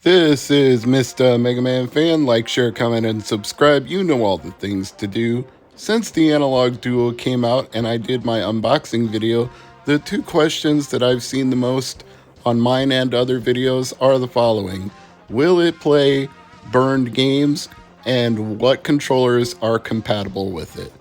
This is Mr. MegaManFan. Like, share, comment, and subscribe. You know all the things to do. Since the Analogue Duo came out and I did my unboxing video, the two questions that I've seen the most on mine and other videos are the following. Will it play burned games? And what controllers are compatible with it?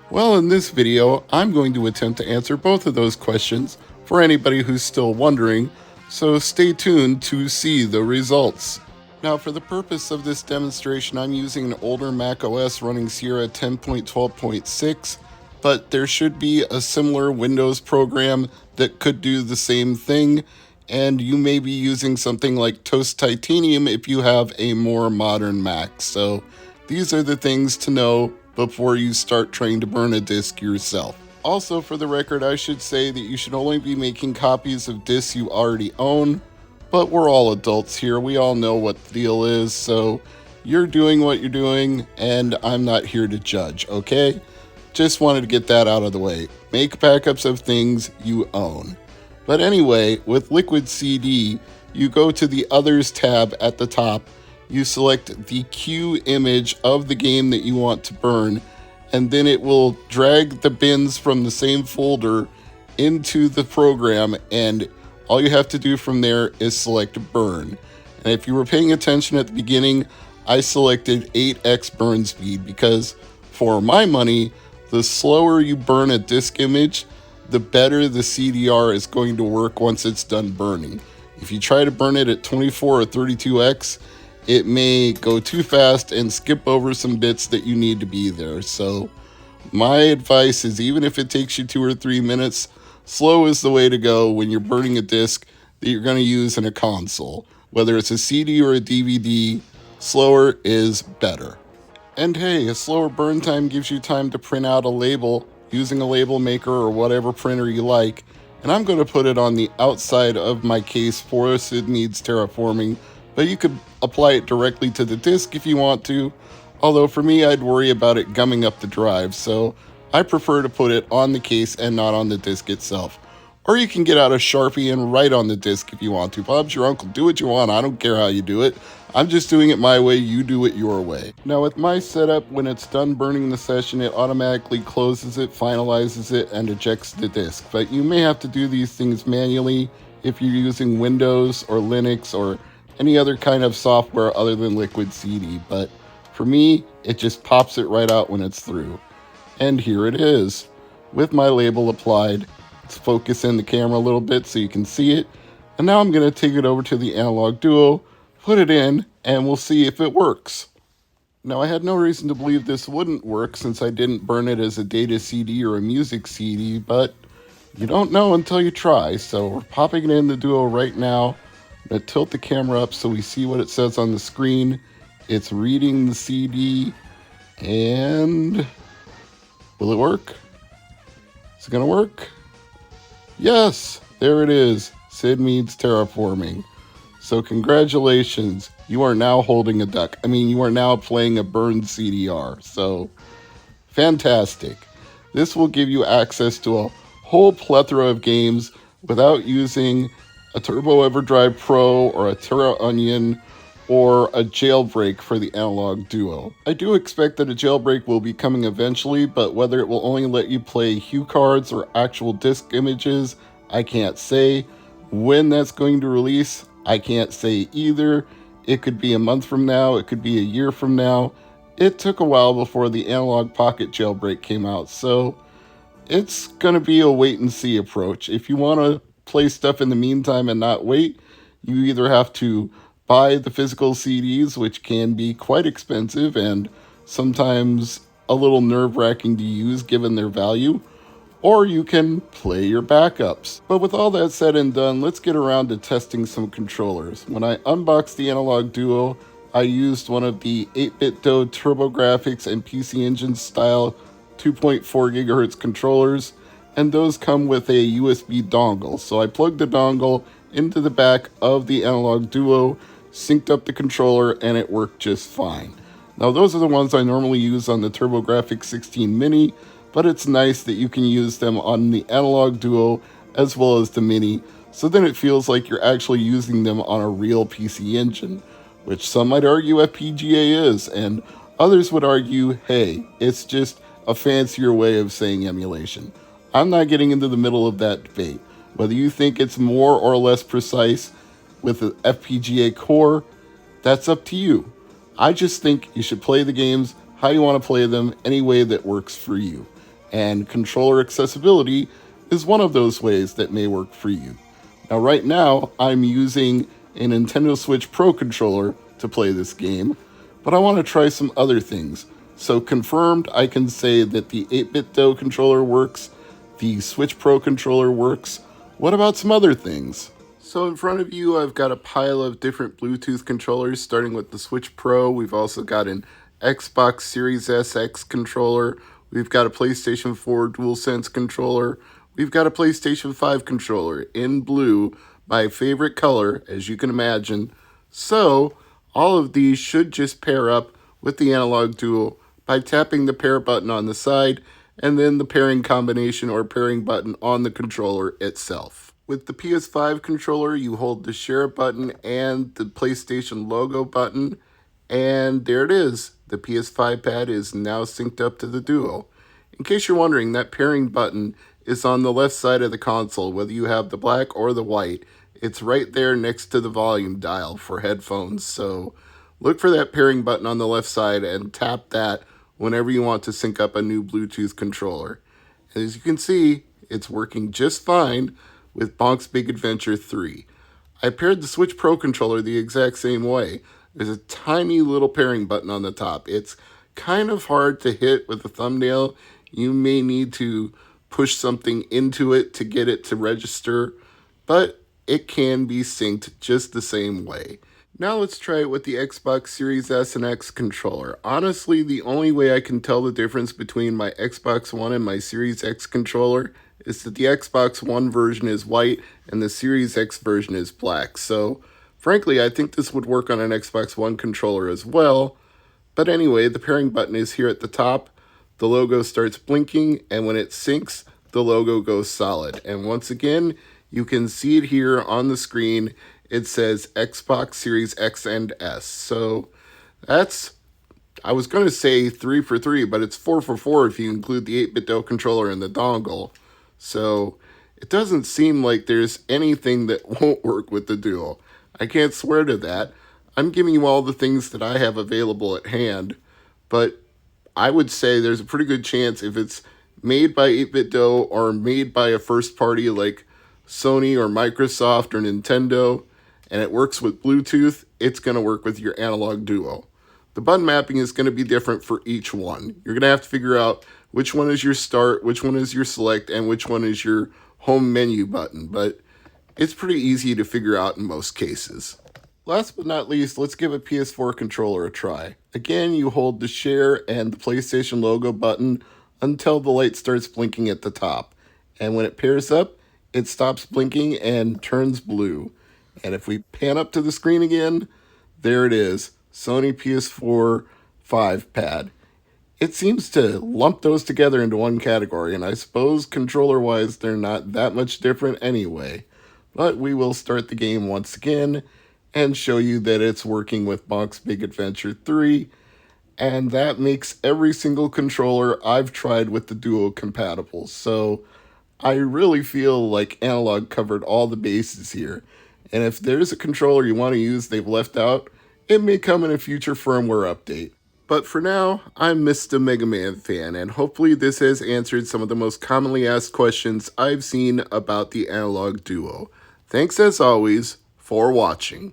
Well, in this video, I'm going to attempt to answer both of those questions for anybody who's still wondering, so stay tuned to see the results. Now, for the purpose of this demonstration, I'm using an older Mac OS running Sierra 10.12.6, but there should be a similar Windows program that could do the same thing, and you may be using something like Toast Titanium if you have a more modern Mac. So these are the things to know before you start trying to burn a disk yourself. Also, for the record, I should say that you should only be making copies of discs you already own, but we're all adults here. We all know what the deal is, so you're doing what you're doing, and I'm not here to judge, okay? Just wanted to get that out of the way. Make backups of things you own. But anyway, with Liquid CD, you go to the Others tab at the top, you select the queue image of the game that you want to burn, and then it will drag the bins from the same folder into the program, and all you have to do from there is select burn. And if you were paying attention at the beginning, I selected 8x burn speed because for my money, the slower you burn a disk image, the better the CDR is going to work once it's done burning. If you try to burn it at 24 or 32x, it may go too fast and skip over some bits that you need to be there. So my advice is, even if it takes you 2 or 3 minutes, slow is the way to go when you're burning a disc that you're going to use in a console. Whether it's a CD or a DVD, slower is better. And hey, a slower burn time gives you time to print out a label using a label maker or whatever printer you like, and I'm going to put it on the outside of my case for Sid Needs Terraforming, but you could apply it directly to the disk if you want to, although for me I'd worry about it gumming up the drive, so I prefer to put it on the case and not on the disk itself. Or you can get out a Sharpie and write on the disk if you want to. Bob's your uncle, do what you want, I don't care how you do it. I'm just doing it my way, you do it your way. Now with my setup, when it's done burning the session, it automatically closes it, finalizes it, and ejects the disk. But you may have to do these things manually if you're using Windows or Linux or any other kind of software other than Liquid CD. But for me, it just pops it right out when it's through. And here it is, with my label applied. Let's focus in the camera a little bit so you can see it. And now I'm going to take it over to the Analogue Duo, put it in, and we'll see if it works. Now, I had no reason to believe this wouldn't work since I didn't burn it as a data CD or a music CD, but you don't know until you try. So we're popping it in the Duo right now. I'm going to tilt the camera up so we see what it says on the screen. It's reading the CD, and will it work? Is it going to work? Yes, there it is. Sid Needs Terraforming. So congratulations, you are now holding a duck. You are now playing a burned CDR. So fantastic. This will give you access to a whole plethora of games without using a Turbo EverDrive Pro or a Terra Onion or a jailbreak for the Analogue Duo. I do expect that a jailbreak will be coming eventually, but whether it will only let you play hue cards or actual disk images, I can't say. When that's going to release, I can't say either. It could be a month from now, it could be a year from now. It took a while before the Analogue Pocket jailbreak came out, so it's going to be a wait and see approach. If you want to play stuff in the meantime and not wait, you either have to buy the physical CDs, which can be quite expensive and sometimes a little nerve-wracking to use given their value, or you can play your backups. But with all that said and done, let's get around to testing some controllers. When I unboxed the Analogue Duo, I used one of the 8-bit Do TurboGrafx and PC Engine style 2.4 GHz controllers, and those come with a USB dongle. So I plugged the dongle into the back of the Analogue Duo, synced up the controller, and it worked just fine. Now those are the ones I normally use on the TurboGrafx 16 Mini, but it's nice that you can use them on the Analogue Duo as well as the Mini, so then it feels like you're actually using them on a real PC engine, which some might argue FPGA is, and others would argue, hey, it's just a fancier way of saying emulation. I'm not getting into the middle of that debate. Whether you think it's more or less precise with an FPGA core, that's up to you. I just think you should play the games how you want to play them, any way that works for you. And controller accessibility is one of those ways that may work for you. Now, right now, I'm using a Nintendo Switch Pro controller to play this game, but I want to try some other things. So confirmed, I can say that the 8BitDo controller works, the Switch Pro controller works. What about some other things? So in front of you, I've got a pile of different Bluetooth controllers, starting with the Switch Pro. We've also got an Xbox Series SX controller. We've got a PlayStation 4 DualSense controller. We've got a PlayStation 5 controller in blue, my favorite color, as you can imagine. So all of these should just pair up with the Analogue Duo by tapping the pair button on the side and then the pairing combination or pairing button on the controller itself. With the PS5 controller, you hold the share button and the PlayStation logo button, and there it is. The PS5 pad is now synced up to the Duo. In case you're wondering, that pairing button is on the left side of the console, whether you have the black or the white. It's right there next to the volume dial for headphones, so look for that pairing button on the left side and tap that whenever you want to sync up a new Bluetooth controller. As you can see, it's working just fine with Bonk's Big Adventure 3. I paired the Switch Pro controller the exact same way. There's a tiny little pairing button on the top. It's kind of hard to hit with a thumbnail. You may need to push something into it to get it to register, but it can be synced just the same way. Now let's try it with the Xbox Series S and X controller. Honestly, the only way I can tell the difference between my Xbox One and my Series X controller is that the Xbox One version is white and the Series X version is black. So, frankly, I think this would work on an Xbox One controller as well. But anyway, the pairing button is here at the top. The logo starts blinking, and when it syncs, the logo goes solid. And once again, you can see it here on the screen. It says Xbox Series X and S. So that's, I was going to say 3 for 3, but it's 4 for 4 if you include the 8BitDo controller and the dongle. So it doesn't seem like there's anything that won't work with the Duo. I can't swear to that. I'm giving you all the things that I have available at hand, but I would say there's a pretty good chance if it's made by 8BitDo or made by a first party like Sony or Microsoft or Nintendo, and it works with Bluetooth, it's going to work with your Analogue Duo. The button mapping is going to be different for each one. You're going to have to figure out which one is your start, which one is your select, and which one is your home menu button, but it's pretty easy to figure out in most cases. Last but not least, let's give a PS4 controller a try. Again, you hold the share and the PlayStation logo button until the light starts blinking at the top. And when it pairs up, it stops blinking and turns blue. And if we pan up to the screen again, there it is, Sony PS4 5 pad. It seems to lump those together into one category, and I suppose controller-wise they're not that much different anyway. But we will start the game once again and show you that it's working with Bonk's Big Adventure 3, and that makes every single controller I've tried with the Duo compatible. So I really feel like Analogue covered all the bases here. And if there's a controller you want to use they've left out, it may come in a future firmware update. But for now, I'm Mr. MegaManFan, and hopefully this has answered some of the most commonly asked questions I've seen about the Analogue Duo. Thanks as always for watching.